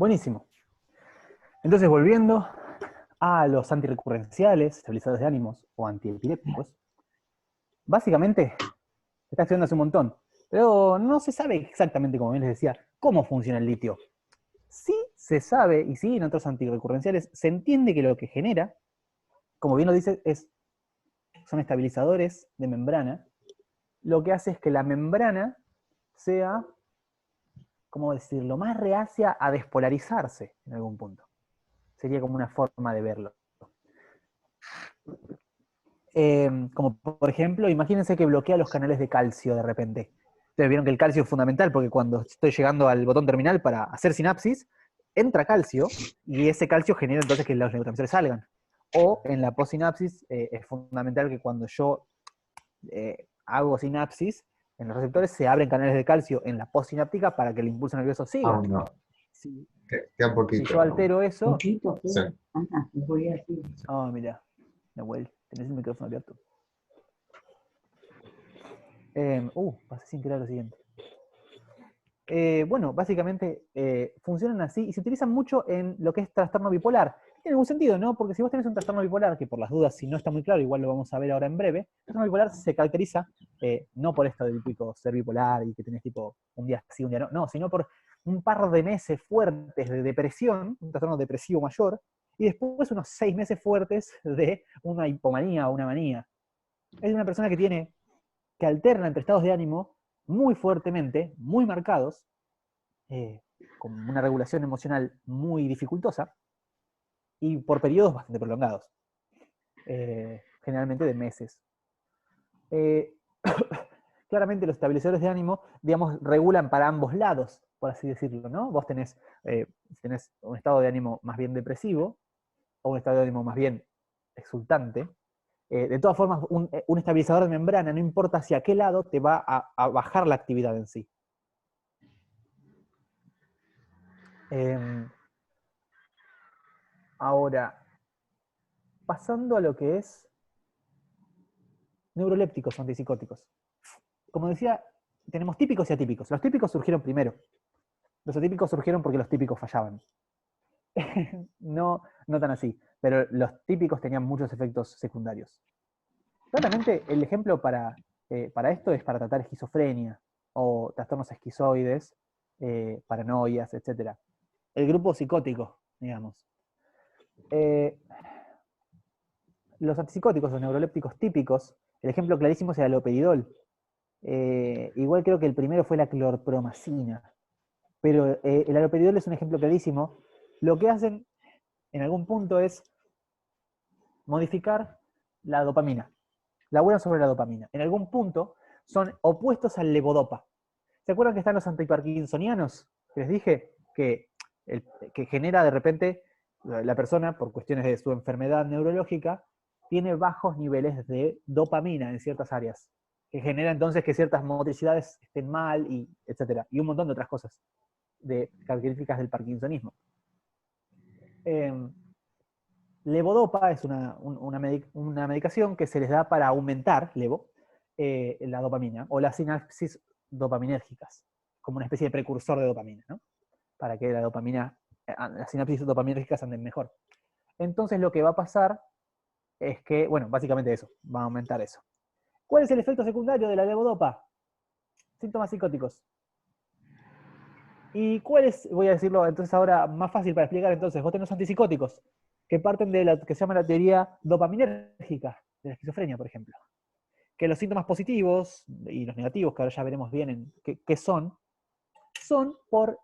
Buenísimo. Entonces, volviendo a los antirrecurrenciales, estabilizadores de ánimos o antiepilépticos, básicamente se está estudiando hace un montón, pero no se sabe exactamente, como bien les decía, cómo funciona el litio. Sí se sabe, y sí en otros antirrecurrenciales, se entiende que lo que genera, como bien lo dice, son estabilizadores de membrana. Lo que hace es que la membrana sea, ¿cómo decirlo?, más reacia a despolarizarse en algún punto. Sería como una forma de verlo. Como por ejemplo, imagínense que bloquea los canales de calcio de repente. Ustedes vieron que el calcio es fundamental porque cuando estoy llegando al botón terminal para hacer sinapsis, entra calcio y ese calcio genera entonces que los neurotransmisores salgan. O en la postsinapsis es fundamental que cuando yo hago sinapsis, en los receptores se abren canales de calcio en la postsináptica para que el impulso nervioso siga. Aún no, Si, queda un si yo poquito. altero eso... Poquito, Sí. pero. Ajá, voy así. Oh, mira, Nahuel, tenés el micrófono abierto. Pasé sin querer lo siguiente. Bueno, básicamente funcionan así y se utilizan mucho en lo que es trastorno bipolar. Tiene algún sentido, ¿no? Porque si vos tenés un trastorno bipolar, que por las dudas, si no está muy claro, igual lo vamos a ver ahora en breve, el trastorno bipolar se caracteriza no por esto del típico ser bipolar y que tenés tipo un día sí, un día no, sino por un par de meses fuertes de depresión, un trastorno depresivo mayor, y después unos 6 meses fuertes de una hipomanía o una manía. Es una persona que alterna entre estados de ánimo muy fuertemente, muy marcados, con una regulación emocional muy dificultosa y por periodos bastante prolongados, generalmente de meses. Eh, claramente los estabilizadores de ánimo, digamos, regulan para ambos lados, por así decirlo, ¿no? Vos tenés un estado de ánimo más bien depresivo o un estado de ánimo más bien exultante. De todas formas, un estabilizador de membrana, no importa hacia qué lado, te va a bajar la actividad en sí. Ahora, pasando a lo que es neurolépticos o antipsicóticos. Como decía, tenemos típicos y atípicos. Los típicos surgieron primero. Los atípicos surgieron porque los típicos fallaban. No tan así, pero los típicos tenían muchos efectos secundarios. Claramente, el ejemplo para esto es para tratar esquizofrenia o trastornos esquizoides, paranoias, etc. El grupo psicótico, digamos. Eh, los antipsicóticos, los neurolépticos típicos, el ejemplo clarísimo es el haloperidol. Igual creo que el primero fue la clorpromacina, pero el haloperidol es un ejemplo clarísimo. Lo que hacen en algún punto es modificar la dopamina, laburan sobre la dopamina. En algún punto son opuestos al levodopa. ¿Se acuerdan que están los antiparkinsonianos? Que les dije que genera de repente la persona, por cuestiones de su enfermedad neurológica, tiene bajos niveles de dopamina en ciertas áreas, que genera entonces que ciertas motricidades estén mal, y etcétera, y un montón de otras cosas de características del parkinsonismo. Levodopa es una medicación que se les da para aumentar, la dopamina, o las sinapsis dopaminérgicas, como una especie de precursor de dopamina, ¿no? Para que las sinapsis dopaminérgicas anden mejor. Entonces lo que va a pasar es que, bueno, básicamente eso, va a aumentar eso. ¿Cuál es el efecto secundario de la levodopa? Síntomas psicóticos. ¿Y cuál es, voy a decirlo entonces ahora más fácil para explicar, entonces, vos tenés antipsicóticos que parten de lo que se llama la teoría dopaminérgica, de la esquizofrenia, por ejemplo. Que los síntomas positivos y los negativos, que ahora ya veremos bien qué son por,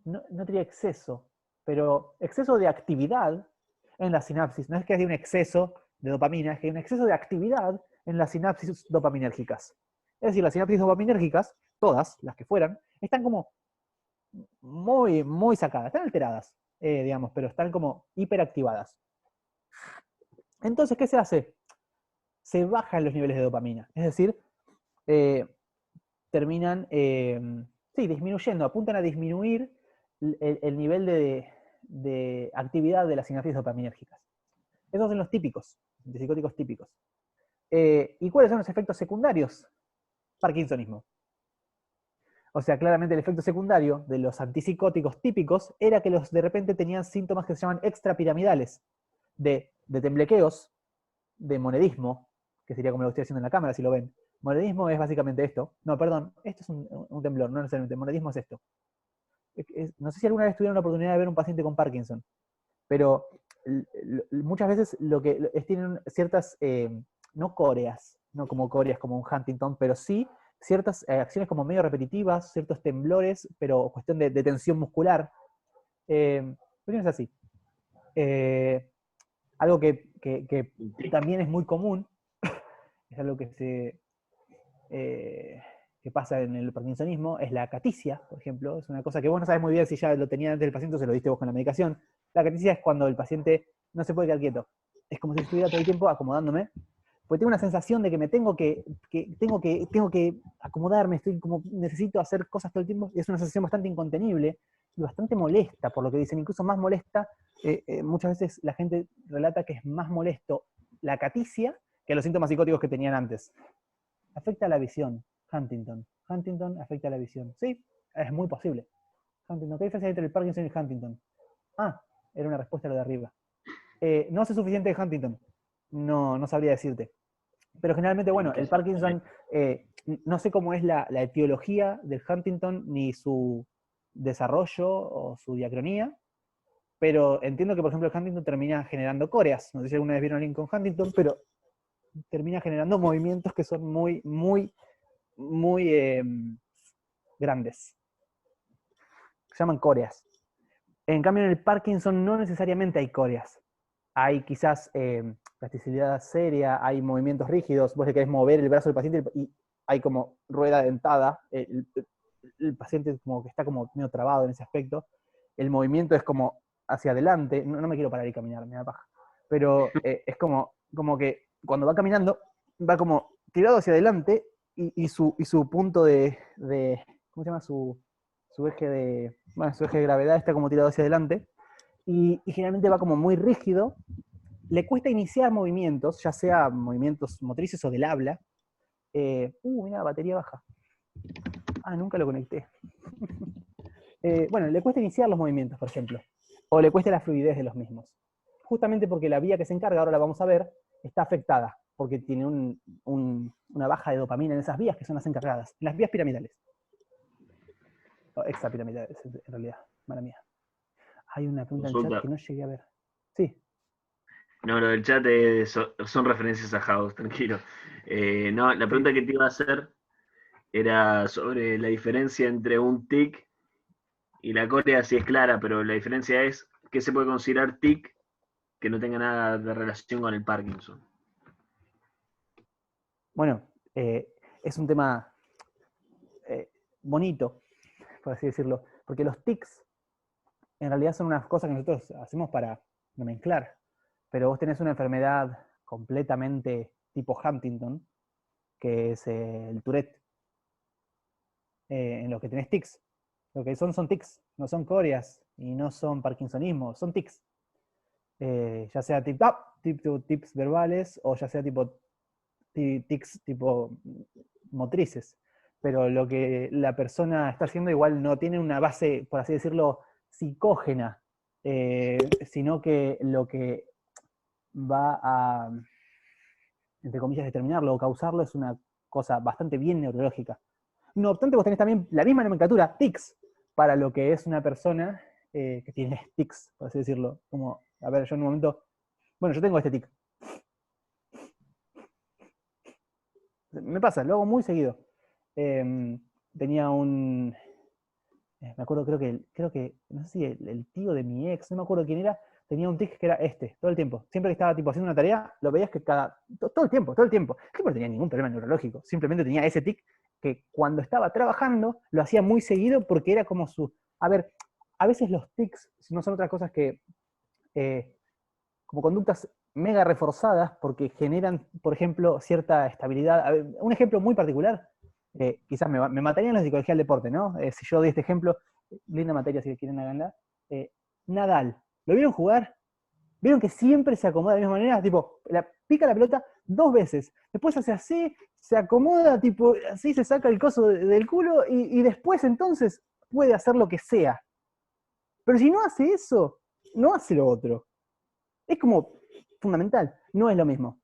no diría exceso, pero exceso de actividad en la sinapsis. No es que haya un exceso de dopamina, es que hay un exceso de actividad en las sinapsis dopaminérgicas. Es decir, las sinapsis dopaminérgicas, todas las que fueran, están como muy, muy sacadas, están alteradas, digamos, pero están como hiperactivadas. Entonces, ¿qué se hace? Se bajan los niveles de dopamina, es decir, eh, terminan disminuyendo, apuntan a disminuir el nivel de actividad de las sinapsis dopaminérgicas. Esos son los típicos, antipsicóticos típicos. ¿Y cuáles son los efectos secundarios? Parkinsonismo. O sea, claramente el efecto secundario de los antipsicóticos típicos era que los de repente tenían síntomas que se llaman extrapiramidales, de temblequeos, de monedismo, que sería como lo estoy haciendo en la cámara si lo ven. Monedismo es básicamente esto. No, perdón, esto es un temblor, no necesariamente. Monedismo es esto. No sé si alguna vez tuvieron la oportunidad de ver un paciente con Parkinson, pero muchas veces tienen ciertas, no córeas, no como córeas como un Huntington, pero sí ciertas acciones como medio repetitivas, ciertos temblores, pero cuestión de tensión muscular. Cuestiones así. Algo que también es muy común, es algo que pasa en el parkinsonismo, es la acaticia, por ejemplo. Es una cosa que vos no sabes muy bien si ya lo tenía antes del paciente o se lo diste vos con la medicación. La acaticia es cuando el paciente no se puede quedar quieto. Es como si estuviera todo el tiempo acomodándome, porque tengo una sensación de que me tengo que acomodarme, estoy como, necesito hacer cosas todo el tiempo, y es una sensación bastante incontenible y bastante molesta, por lo que dicen, incluso más molesta. Muchas veces la gente relata que es más molesto la acaticia que los síntomas psicóticos que tenían antes. Afecta a la visión, Huntington. Huntington afecta a la visión. Sí, es muy posible. Huntington. ¿Qué diferencia hay entre el Parkinson y el Huntington? Ah, era una respuesta a lo de arriba. No hace suficiente de Huntington. No sabría decirte. Pero generalmente, bueno, el Parkinson, no sé cómo es la etiología del Huntington, ni su desarrollo o su diacronía, pero entiendo que, por ejemplo, el Huntington termina generando córeas. No sé si alguna vez vieron a alguien con Huntington, pero termina generando movimientos que son muy, muy, muy grandes. Se llaman córeas. En cambio, en el Parkinson no necesariamente hay córeas. Hay quizás plasticidad seria, hay movimientos rígidos, vos le querés mover el brazo del paciente y hay como rueda dentada, el paciente como que está como medio trabado en ese aspecto, el movimiento es como hacia adelante, no me quiero parar y caminar, me da paja, pero es como que cuando va caminando, va como tirado hacia adelante y su punto ¿cómo se llama? Su eje su eje de gravedad está como tirado hacia adelante, y generalmente va como muy rígido, le cuesta iniciar movimientos, ya sea movimientos motrices o del habla. Mira, batería baja. Nunca lo conecté. Bueno, le cuesta iniciar los movimientos, por ejemplo, o le cuesta la fluidez de los mismos. Justamente porque la vía que se encarga, ahora la vamos a ver, está afectada, porque tiene una baja de dopamina en esas vías que son las encargadas, en las vías piramidales. O extrapiramidales, en realidad, mala mía. Hay una pregunta en el chat que no llegué a ver. Sí. No, lo del chat son referencias a House, tranquilo. No, la pregunta que te iba a hacer era sobre la diferencia entre un tic y la córea, sí es clara, pero la diferencia es qué se puede considerar tic que no tenga nada de relación con el Parkinson. Bueno, es un tema bonito, por así decirlo, porque los tics en realidad son unas cosas que nosotros hacemos para nomenclar, pero vos tenés una enfermedad completamente tipo Huntington, que es el Tourette, en lo que tenés tics. Lo que son tics, no son córeas y no son parkinsonismo, son tics. Ya sea tics verbales o ya sea tipo tics tipo motrices. Pero lo que la persona está haciendo igual no tiene una base, por así decirlo, psicógena, sino que lo que va a, entre comillas, determinarlo o causarlo es una cosa bastante bien neurológica. No obstante, vos tenés también la misma nomenclatura, tics, para lo que es una persona que tiene tics, por así decirlo. Como, a ver, yo en un momento, bueno, yo tengo este tic. Me pasa, lo hago muy seguido. Tenía me acuerdo, creo que no sé si el tío de mi ex, no me acuerdo quién era, tenía un tic que era todo el tiempo. Siempre que estaba tipo haciendo una tarea, lo veías que todo el tiempo. Que no tenía ningún problema neurológico, simplemente tenía ese tic que cuando estaba trabajando lo hacía muy seguido porque era como a ver, a veces los tics no son otras cosas que como conductas mega reforzadas porque generan, por ejemplo, cierta estabilidad. A ver, un ejemplo muy particular, quizás me matarían los de psicología del deporte, ¿no? Si yo doy este ejemplo, linda materia si quieren háganla. Nadal, ¿lo vieron jugar? ¿Vieron que siempre se acomoda de la misma manera? Tipo, pica la pelota, 2 veces. Después hace así, se acomoda, tipo, así se saca el coso del culo y después entonces puede hacer lo que sea. Pero si no hace eso, no hace lo otro. Es como fundamental, no es lo mismo.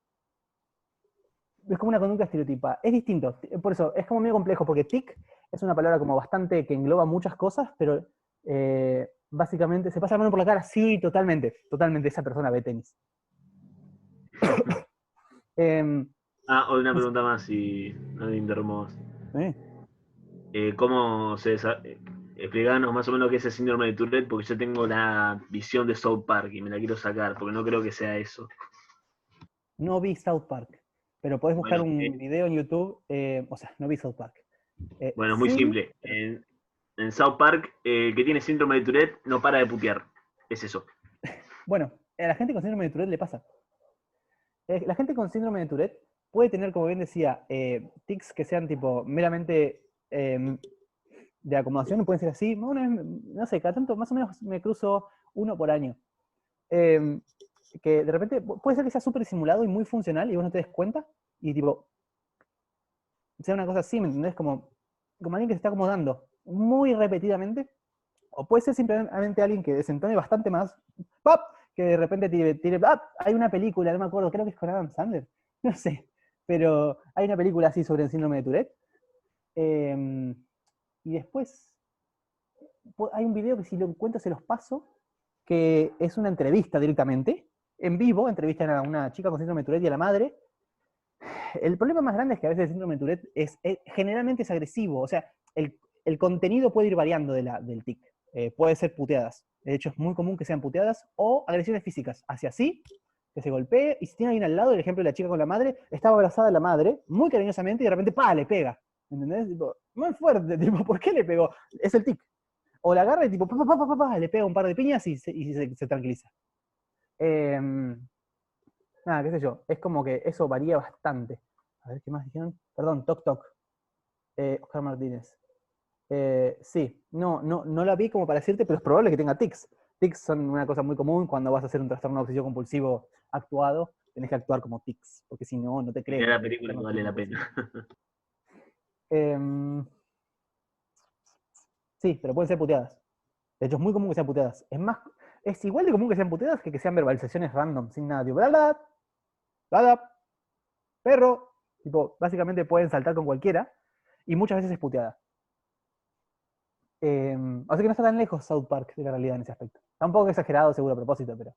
Es como una conducta estereotipada. Es distinto. Por eso, es como medio complejo, porque tic es una palabra como bastante que engloba muchas cosas, pero básicamente se pasa la mano por la cara, sí, totalmente. Totalmente, esa persona ve tenis. Em, Una no sé, pregunta más, si no te interrumpo más. ¿eh? ¿Cómo se explicanos más o menos qué es el síndrome de Tourette? Porque yo tengo la visión de South Park y me la quiero sacar, porque no creo que sea eso. No vi South Park, pero podés buscar Bueno, un video en YouTube, o sea, no vi South Park. bueno, muy Sí, simple. En South Park, el que tiene síndrome de Tourette no para de putear. Es eso. bueno, a la gente con síndrome de Tourette le pasa. La gente con síndrome de Tourette puede tener, como bien decía, tics que sean tipo meramente de acomodación, pueden ser así. No sé, cada tanto más o menos me cruzo uno por año. Que de repente puede ser que sea súper simulado y muy funcional y vos no te des cuenta y tipo, sea una cosa así, ¿me entendés? Como alguien que se está acomodando muy repetidamente. O puede ser simplemente alguien que desentone bastante más, ¡pap! Que de repente tire ¡pap! Hay una película, no me acuerdo, creo que es con Adam Sandler, no sé, pero hay una película así sobre el síndrome de Tourette. Y después hay un video que si lo encuentro se los paso, que es una entrevista directamente, en vivo, entrevistan a una chica con síndrome de Tourette y a la madre. El problema más grande es que a veces el síndrome de Tourette generalmente es agresivo, o sea, el contenido puede ir variando del tic. Puede ser puteadas. De hecho, es muy común que sean puteadas o agresiones físicas. Hacia sí, que se golpee, y si tiene alguien al lado, el ejemplo de la chica con la madre, estaba abrazada a la madre, muy cariñosamente, y de repente, ¡pa!, le pega. ¿Entendés? Tipo, muy fuerte, tipo, ¿por qué le pegó? Es el tic. O la agarra y tipo, le pega un par de piñas y se tranquiliza. Eh, Nada, qué sé yo. Es como que eso varía bastante. A ver, ¿qué más dijeron? Perdón, Toc Toc. Oscar Martínez. Sí, no la vi como para decirte, pero es probable que tenga tics. Tics son una cosa muy común cuando vas a hacer un trastorno obsesivo compulsivo actuado, tenés que actuar como tics, porque si no, no te Mira creen. la película que vale la pena. Em, sí, pero pueden ser puteadas. De hecho, es muy común que sean puteadas. Es igual de común que sean puteadas que sean verbalizaciones random, sin nada. Tipo, bla, perro. Tipo, básicamente pueden saltar con cualquiera y muchas veces es puteada. Así que no está tan lejos South Park de la realidad en ese aspecto. Está un poco exagerado, seguro a propósito, pero.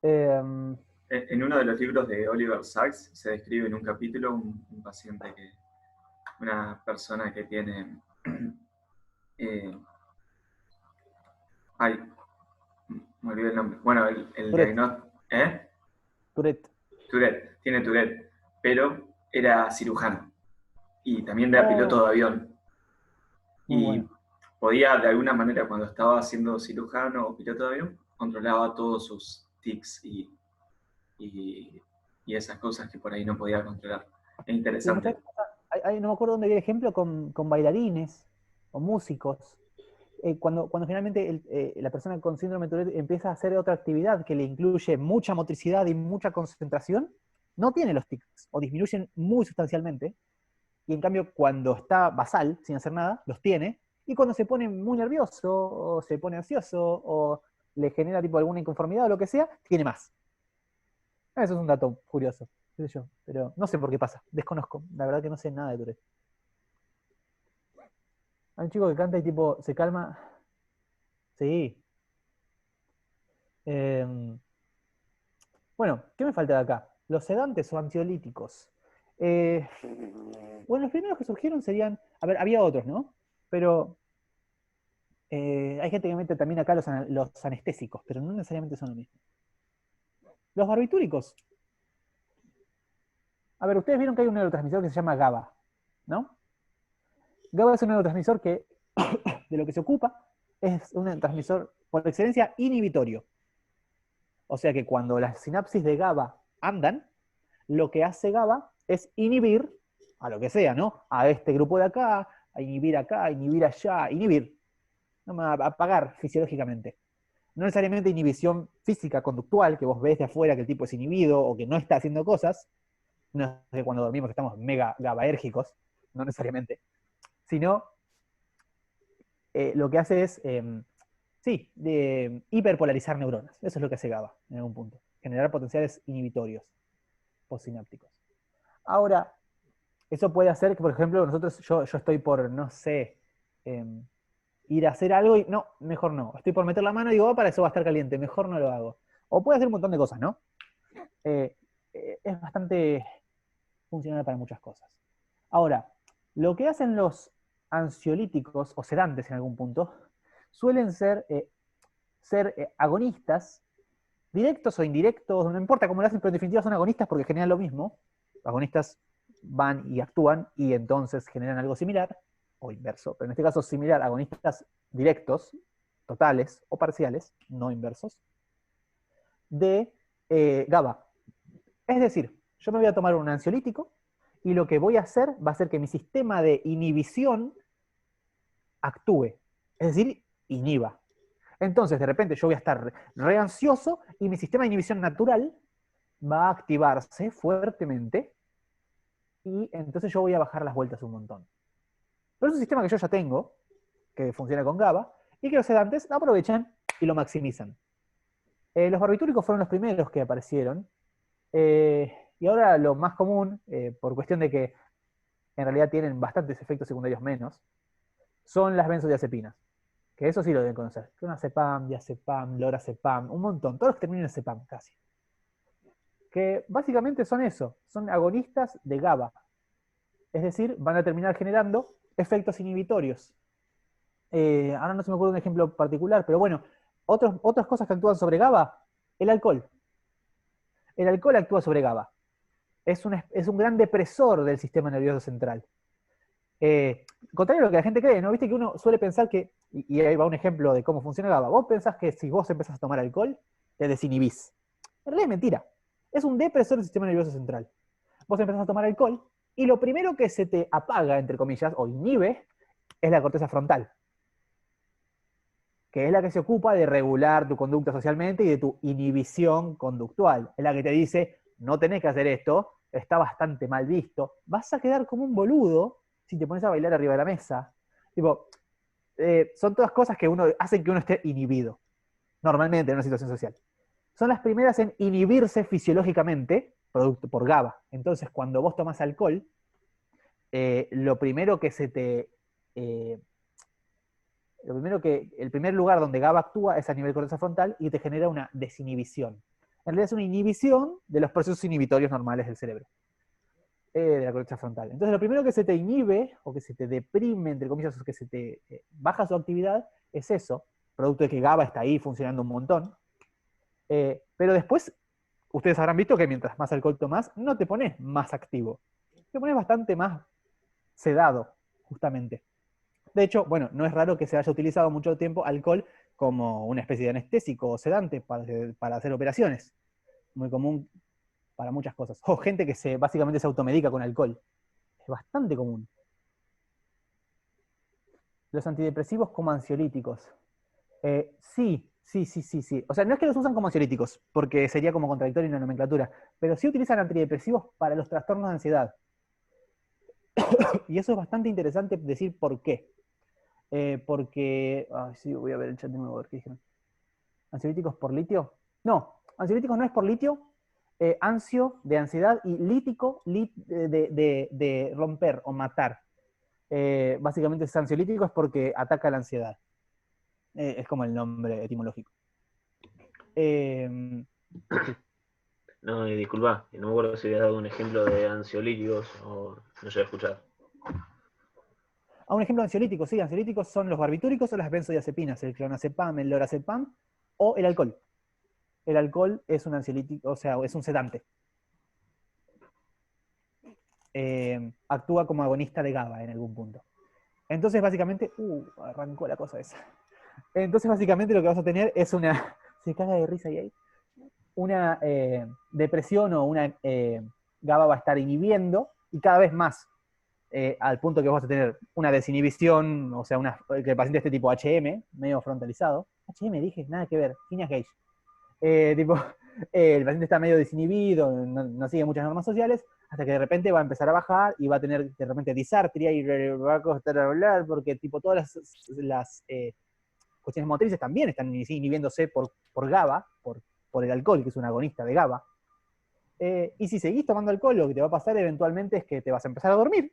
Eh, En uno de los libros de Oliver Sacks se describe en un capítulo un paciente una persona que tiene, eh, ay, me olvidé el nombre, bueno, el Tourette. diagnóstico, Tourette. Tourette, tiene Tourette, pero era cirujano y también era piloto Oh, de avión muy y bueno. podía de alguna manera cuando estaba siendo cirujano o piloto de avión, controlaba todos sus tics y, y esas cosas que por ahí no podía controlar. Es Sí, muchas interesante. veces no me acuerdo dónde vi el ejemplo con bailarines o músicos. Cuando finalmente la persona con síndrome de Tourette empieza a hacer otra actividad que le incluye mucha motricidad y mucha concentración, no tiene los tics o disminuyen muy sustancialmente. Y en cambio, cuando está basal, sin hacer nada, los tiene. Y cuando se pone muy nervioso, o se pone ansioso, o le genera tipo alguna inconformidad o lo que sea, tiene más. Eso es un dato curioso, qué sé yo. Pero no sé por qué pasa, desconozco. La verdad que no sé nada de Tourette. Hay un chico que canta y tipo se calma. Sí. Eh, bueno, ¿qué me falta de acá? Los sedantes o ansiolíticos. Eh, bueno, los primeros que surgieron serían. A ver, había otros, ¿no? Pero hay gente que mete también acá los anestésicos, pero no necesariamente son lo mismo. Los barbitúricos. A ver, ustedes vieron que hay un neurotransmisor que se llama GABA, ¿no? GABA es un neurotransmisor que de lo que se ocupa es un neurotransmisor por excelencia inhibitorio. O sea que cuando las sinapsis de GABA andan, lo que hace GABA es inhibir a lo que sea, ¿no? A este grupo de acá, a inhibir allá, inhibir. No, apagar fisiológicamente. No necesariamente inhibición física conductual, que vos ves de afuera que el tipo es inhibido o que no está haciendo cosas, no es que cuando dormimos estamos mega GABAérgicos, no necesariamente, sino lo que hace es, sí, hiperpolarizar neuronas. Eso es lo que hace GABA en algún punto. Generar potenciales inhibitorios postsinápticos. Ahora, eso puede hacer que, por ejemplo, yo estoy por, no sé, ir a hacer algo y no, mejor no. Estoy por meter la mano y digo, para eso va a estar caliente, mejor no lo hago. O puede hacer un montón de cosas, ¿no? Es bastante funcional para muchas cosas. Ahora, lo que hacen los ansiolíticos o sedantes en algún punto suelen ser agonistas, directos o indirectos, no importa cómo lo hacen, pero en definitiva son agonistas porque generan lo mismo. Agonistas van y actúan y entonces generan algo similar, o inverso, pero en este caso similar, agonistas directos, totales o parciales, no inversos, de GABA. Es decir, yo me voy a tomar un ansiolítico y lo que voy a hacer va a ser que mi sistema de inhibición actúe, es decir, inhiba. Entonces, de repente yo voy a estar re ansioso y mi sistema de inhibición natural va a activarse fuertemente y entonces yo voy a bajar las vueltas un montón. Pero es un sistema que yo ya tengo, que funciona con GABA, y que los sedantes lo aprovechan y lo maximizan. Los barbitúricos fueron los primeros que aparecieron, y ahora lo más común, por cuestión de que en realidad tienen bastantes efectos secundarios menos, son las benzodiazepinas. Que eso sí lo deben conocer. Clonazepam, diazepam, lorazepam, un montón. Todos los que terminan en cepam casi. Que básicamente son eso. Son agonistas de GABA. Es decir, van a terminar generando efectos inhibitorios. Ahora no se me ocurre un ejemplo particular, pero bueno, otras cosas que actúan sobre GABA, el alcohol. El alcohol actúa sobre GABA. Es un gran depresor del sistema nervioso central. Contrario a lo que la gente cree, ¿no? Viste que uno suele pensar que, y ahí va un ejemplo de cómo funciona GABA, vos pensás que si vos empezás a tomar alcohol, te desinhibís. En realidad es mentira. Es un depresor del sistema nervioso central. Vos empezás a tomar alcohol, y lo primero que se te apaga, entre comillas, o inhibe, es la corteza frontal, que es la que se ocupa de regular tu conducta socialmente y de tu inhibición conductual. Es la que te dice, no tenés que hacer esto, está bastante mal visto, vas a quedar como un boludo si te pones a bailar arriba de la mesa. Tipo, son todas cosas que hacen que uno esté inhibido, normalmente en una situación social. Son las primeras en inhibirse fisiológicamente, producto por GABA. Entonces, cuando vos tomás alcohol, el primer lugar donde GABA actúa es a nivel corteza frontal y te genera una desinhibición. En realidad es una inhibición de los procesos inhibitorios normales del cerebro, de la corteza frontal. Entonces lo primero que se te inhibe, o que se te deprime, entre comillas, o que se te baja su actividad, es eso, producto de que GABA está ahí funcionando un montón. Pero después, ustedes habrán visto que mientras más alcohol tomás, no te pones más activo. Te pones bastante más sedado, justamente. De hecho, bueno, no es raro que se haya utilizado mucho tiempo alcohol como una especie de anestésico o sedante para hacer operaciones. Muy común para muchas cosas. O gente que básicamente se automedica con alcohol. Es bastante común. Los antidepresivos como ansiolíticos. Sí. O sea, no es que los usan como ansiolíticos, porque sería como contradictorio en la nomenclatura, pero sí utilizan antidepresivos para los trastornos de ansiedad. Y eso es bastante interesante decir por qué. Porque... Ay, sí, voy a ver el chat de nuevo, a ver qué dijeron. ¿Ansiolíticos por litio? No, ansiolíticos no es por litio. Ansio, de ansiedad, y lítico, de romper o matar. Básicamente es ansiolítico es porque ataca la ansiedad. Es como el nombre etimológico. Sí. No, y disculpa, no me acuerdo si habías dado un ejemplo de ansiolíticos o no llegué a escuchar. Un ejemplo de ansiolíticos, sí, ansiolíticos son los barbitúricos o las benzodiazepinas, el clonazepam, el lorazepam o el alcohol. El alcohol es un ansiolítico, o sea, es un sedante. Actúa como agonista de GABA en algún punto. Entonces, básicamente, arrancó la cosa esa. Entonces, básicamente lo que vas a tener es una, se caga de risa y ahí, una depresión o una GABA va a estar inhibiendo y cada vez más, al punto que vas a tener una desinhibición, o sea, que el paciente esté tipo HM, medio frontalizado. HM dije, nada que ver, Phineas Gage. El paciente está medio desinhibido, no sigue muchas normas sociales, hasta que de repente va a empezar a bajar y va a tener de repente disartria y va a costar hablar porque tipo todas las cuestiones motrices también están inhibiéndose por GABA, por el alcohol, que es un agonista de GABA. Y si seguís tomando alcohol, lo que te va a pasar eventualmente es que te vas a empezar a dormir.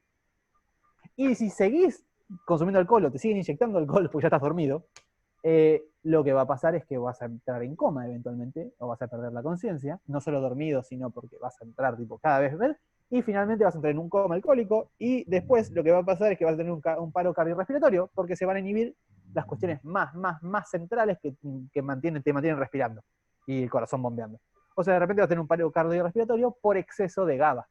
Y si seguís consumiendo alcohol o te siguen inyectando alcohol porque ya estás dormido, lo que va a pasar es que vas a entrar en coma eventualmente, o vas a perder la conciencia, no solo dormido, sino porque vas a entrar tipo cada vez más, y finalmente vas a entrar en un coma alcohólico, y después lo que va a pasar es que vas a tener un paro cardiorrespiratorio, porque se van a inhibir las cuestiones más centrales que te mantienen respirando, y el corazón bombeando. O sea, de repente vas a tener un paro cardiorrespiratorio por exceso de GABA.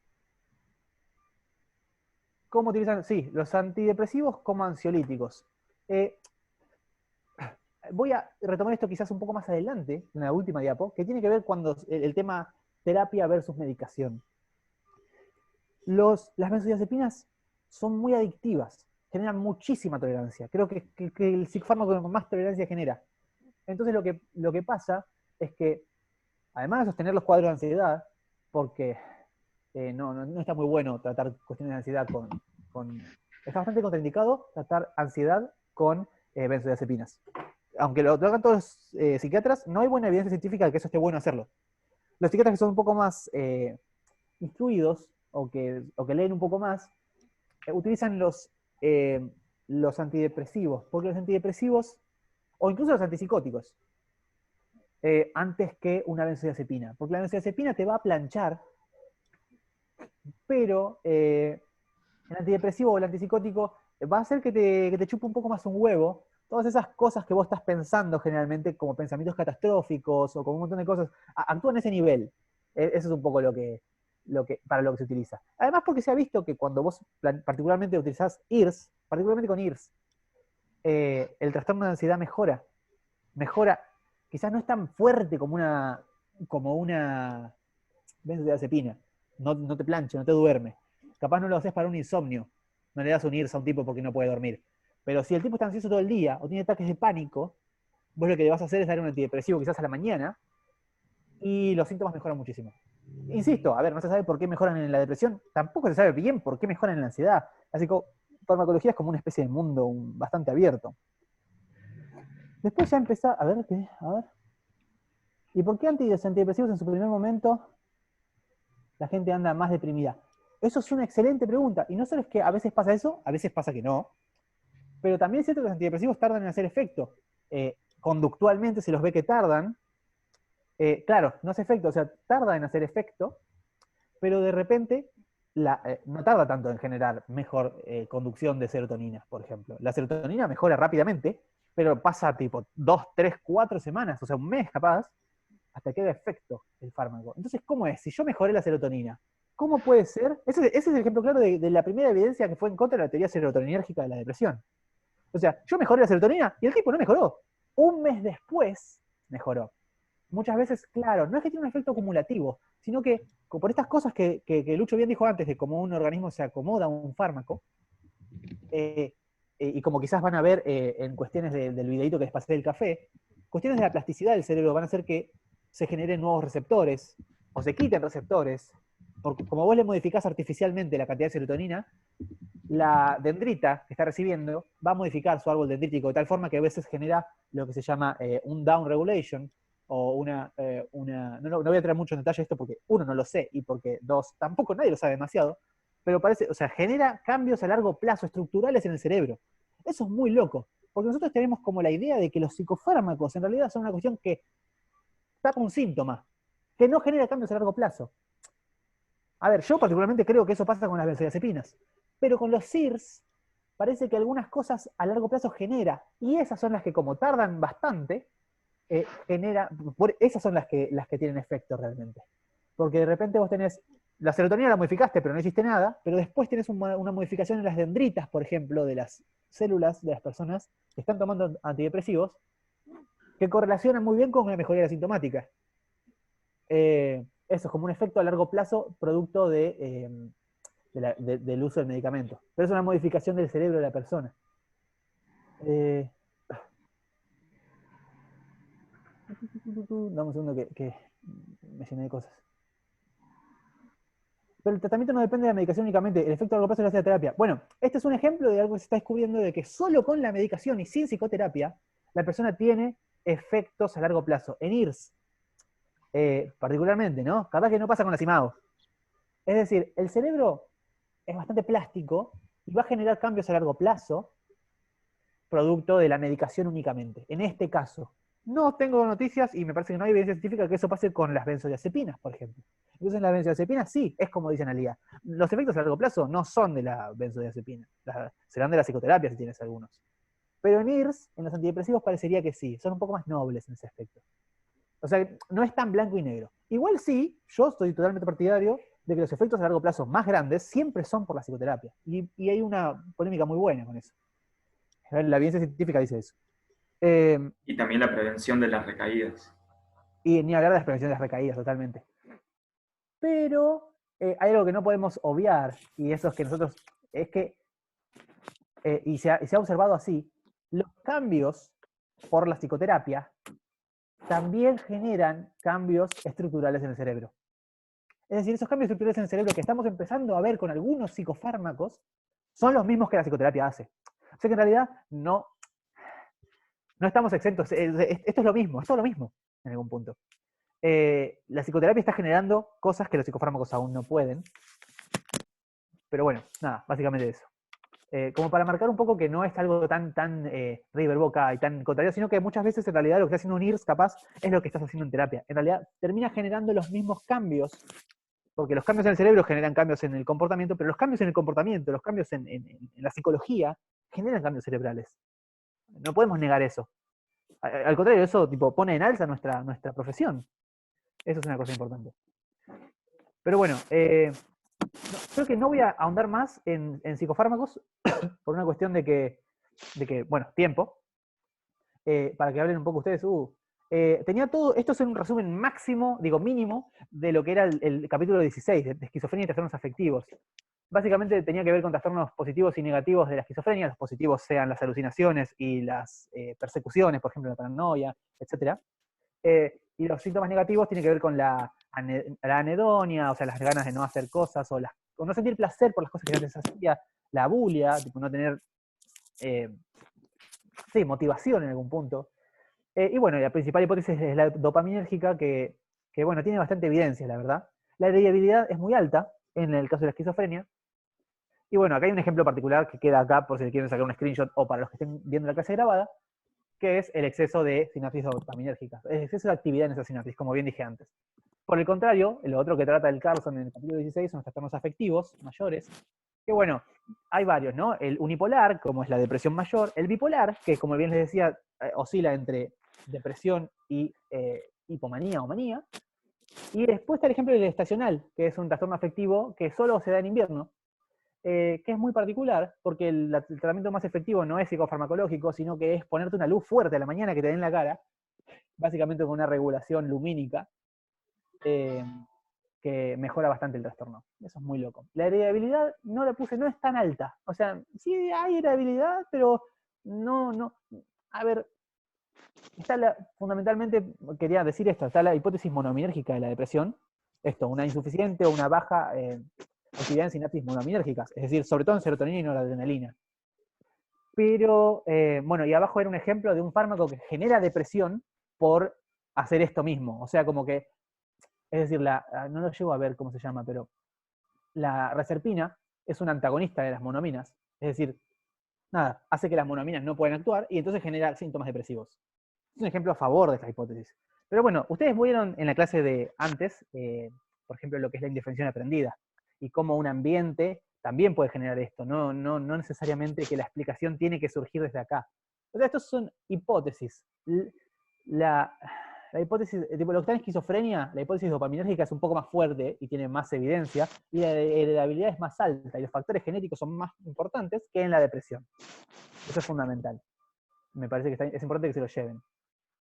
¿Cómo utilizan? Sí, los antidepresivos como ansiolíticos. Voy a retomar esto quizás un poco más adelante, en la última diapo, que tiene que ver cuando el tema terapia versus medicación. Las benzodiazepinas son muy adictivas, generan muchísima tolerancia. Creo que el psicofármaco con más tolerancia genera. Entonces lo que pasa es que, además de sostener los cuadros de ansiedad, porque no está muy bueno tratar cuestiones de ansiedad está bastante contraindicado tratar ansiedad con benzodiazepinas. Aunque lo hagan todos los psiquiatras, no hay buena evidencia científica de que eso esté bueno hacerlo. Los psiquiatras que son un poco más instruidos o que leen un poco más, utilizan los antidepresivos, porque los antidepresivos, o incluso los antipsicóticos, antes que una benzodiazepina. Porque la benzodiazepina te va a planchar, pero el antidepresivo o el antipsicótico va a hacer que te chupe un poco más un huevo. Todas esas cosas que vos estás pensando generalmente como pensamientos catastróficos o como un montón de cosas, actúan a ese nivel. Eso es un poco para lo que se utiliza. Además porque se ha visto que cuando vos particularmente utilizás IRS, particularmente con IRS, el trastorno de ansiedad mejora. Quizás no es tan fuerte como una benzodiazepina. No te plancha, no te duerme. Capaz no lo haces para un insomnio. No le das un IRS a un tipo porque no puede dormir. Pero si el tipo está ansioso todo el día o tiene ataques de pánico, vos lo que le vas a hacer es dar un antidepresivo quizás a la mañana y los síntomas mejoran muchísimo. Insisto, a ver, no se sabe por qué mejoran en la depresión, tampoco se sabe bien por qué mejoran en la ansiedad. Así que farmacología es como una especie de mundo bastante abierto. Después ya empezó, a ver, ¿qué? A ver. ¿Y por qué antidepresivos en su primer momento la gente anda más deprimida? Eso es una excelente pregunta. Y no solo es que a veces pasa eso, a veces pasa que no. Pero también es cierto que los antidepresivos tardan en hacer efecto. Conductualmente se los ve que tardan. Claro, no hace efecto, o sea, tarda en hacer efecto, pero de repente no tarda tanto en generar mejor conducción de serotonina, por ejemplo. La serotonina mejora rápidamente, pero pasa tipo 2, 3, 4 semanas, o sea, un mes capaz, hasta que haga efecto el fármaco. Entonces, ¿cómo es? Si yo mejoré la serotonina, ¿cómo puede ser? Ese es el ejemplo claro de la primera evidencia que fue en contra de la teoría serotoninérgica de la depresión. O sea, yo mejoré la serotonina y el tipo no mejoró. Un mes después mejoró. Muchas veces, claro, no es que tiene un efecto acumulativo, sino que por estas cosas que Lucho bien dijo antes, de cómo un organismo se acomoda a un fármaco, y como quizás van a ver en cuestiones del videito que les pasé del café, cuestiones de la plasticidad del cerebro van a hacer que se generen nuevos receptores, o se quiten receptores, porque como vos le modificás artificialmente la cantidad de serotonina, la dendrita que está recibiendo va a modificar su árbol dendrítico de tal forma que a veces genera lo que se llama un down regulation, o no voy a entrar mucho en detalle esto porque uno, no lo sé, y porque dos, tampoco nadie lo sabe demasiado, pero parece, o sea, genera cambios a largo plazo estructurales en el cerebro. Eso es muy loco, porque nosotros tenemos como la idea de que los psicofármacos en realidad son una cuestión que tapa un síntoma, que no genera cambios a largo plazo. A ver, yo particularmente creo que eso pasa con las benzodiazepinas, pero con los SIRS parece que algunas cosas a largo plazo genera, y esas son las que como tardan bastante, esas son las que tienen efecto realmente. Porque de repente vos tenés, la serotonina la modificaste, pero no hiciste nada, pero después tenés una modificación en las dendritas, por ejemplo, de las células de las personas que están tomando antidepresivos, que correlacionan muy bien con la mejoría de la sintomática. Eso es como un efecto a largo plazo producto del uso del medicamento. Pero es una modificación del cerebro de la persona. Dame un segundo que me llené de cosas. Pero el tratamiento no depende de la medicación únicamente, el efecto a largo plazo lo hace la terapia. Bueno, este es un ejemplo de algo que se está descubriendo, de que solo con la medicación y sin psicoterapia, la persona tiene efectos a largo plazo. En IRS, particularmente, ¿no? Capaz que no pasa con la CIMAO. Es decir, el cerebro es bastante plástico y va a generar cambios a largo plazo producto de la medicación únicamente. En este caso, no tengo noticias y me parece que no hay evidencia científica que eso pase con las benzodiazepinas, por ejemplo. Entonces, las benzodiazepinas sí, es como dice Analía. Los efectos a largo plazo no son de la benzodiazepina, serán de la psicoterapia si tienes algunos. Pero en IRS, en los antidepresivos, parecería que sí, son un poco más nobles en ese aspecto. O sea, no es tan blanco y negro. Igual sí, yo estoy totalmente partidario de que los efectos a largo plazo más grandes siempre son por la psicoterapia. Y hay una polémica muy buena con eso. La evidencia científica dice eso. Y también la prevención de las recaídas. Y ni hablar de la prevención de las recaídas, totalmente. Pero hay algo que no podemos obviar, y eso es que nosotros, es que, y se ha observado así, los cambios por la psicoterapia también generan cambios estructurales en el cerebro. Es decir, esos cambios estructurales en el cerebro que estamos empezando a ver con algunos psicofármacos son los mismos que la psicoterapia hace. O sea que en realidad no estamos exentos. Esto es lo mismo, en algún punto. La psicoterapia está generando cosas que los psicofármacos aún no pueden. Pero bueno, nada, básicamente eso. Como para marcar un poco que no es algo tan River Boca y tan contrario, sino que muchas veces en realidad lo que está haciendo un IRS capaz es lo que estás haciendo en terapia. En realidad termina generando los mismos cambios, porque los cambios en el cerebro generan cambios en el comportamiento, pero los cambios en el comportamiento, los cambios en la psicología, generan cambios cerebrales. No podemos negar eso. Al contrario, eso tipo, pone en alza nuestra profesión. Eso es una cosa importante. Pero bueno, creo que no voy a ahondar más en psicofármacos por una cuestión de que bueno, tiempo. Para que hablen un poco ustedes. Tenía todo, esto es un resumen máximo, digo mínimo, de lo que era el capítulo 16, de esquizofrenia y trastornos afectivos. Básicamente tenía que ver con trastornos positivos y negativos de la esquizofrenia. Los positivos sean las alucinaciones y las persecuciones, por ejemplo, la paranoia, etc. Y los síntomas negativos tienen que ver con la anedonia, o sea, las ganas de no hacer cosas, o no sentir placer por las cosas que antes hacía, la bulia, tipo no tener motivación en algún punto. Y bueno, la principal hipótesis es la dopaminérgica, que bueno, tiene bastante evidencia, la verdad. La heredabilidad es muy alta en el caso de la esquizofrenia. Y bueno, acá hay un ejemplo particular que queda acá, por si quieren sacar un screenshot o para los que estén viendo la clase grabada, que es el exceso de sinapsis dopaminérgicas, el exceso de actividad en esas sinapsis, como bien dije antes. Por el contrario, lo otro que trata el Carlson en el capítulo 16 son los trastornos afectivos mayores, que bueno, hay varios, ¿no? El unipolar, como es la depresión mayor, el bipolar, que como bien les decía, oscila entre depresión y hipomanía o manía, y después está el ejemplo del estacional, que es un trastorno afectivo que solo se da en invierno, que es muy particular, porque el tratamiento más efectivo no es psicofarmacológico, sino que es ponerte una luz fuerte a la mañana que te dé en la cara, básicamente con una regulación lumínica, que mejora bastante el trastorno. Eso es muy loco. La heredabilidad no la puse, no es tan alta. O sea, sí hay heredabilidad, pero no. A ver, fundamentalmente, quería decir esto, está la hipótesis monominérgica de la depresión. Esto, una insuficiente o una baja actividad en sinapsis monominérgicas, es decir, sobre todo en serotonina y noradrenalina. Pero, bueno, y abajo era un ejemplo de un fármaco que genera depresión por hacer esto mismo. O sea, como que, es decir, no lo llego a ver cómo se llama, pero la reserpina es un antagonista de las monominas. Es decir, nada, hace que las monominas no puedan actuar y entonces genera síntomas depresivos. Es un ejemplo a favor de esta hipótesis. Pero bueno, ustedes vieron en la clase de antes, por ejemplo, lo que es la indefensión aprendida y cómo un ambiente también puede generar esto. No necesariamente que la explicación tiene que surgir desde acá. O sea, estos son hipótesis. La hipótesis, tipo, lo que está en esquizofrenia, la hipótesis dopaminérgica es un poco más fuerte y tiene más evidencia, y la heredabilidad es más alta, y los factores genéticos son más importantes que en la depresión. Eso es fundamental. Me parece que es importante que se lo lleven.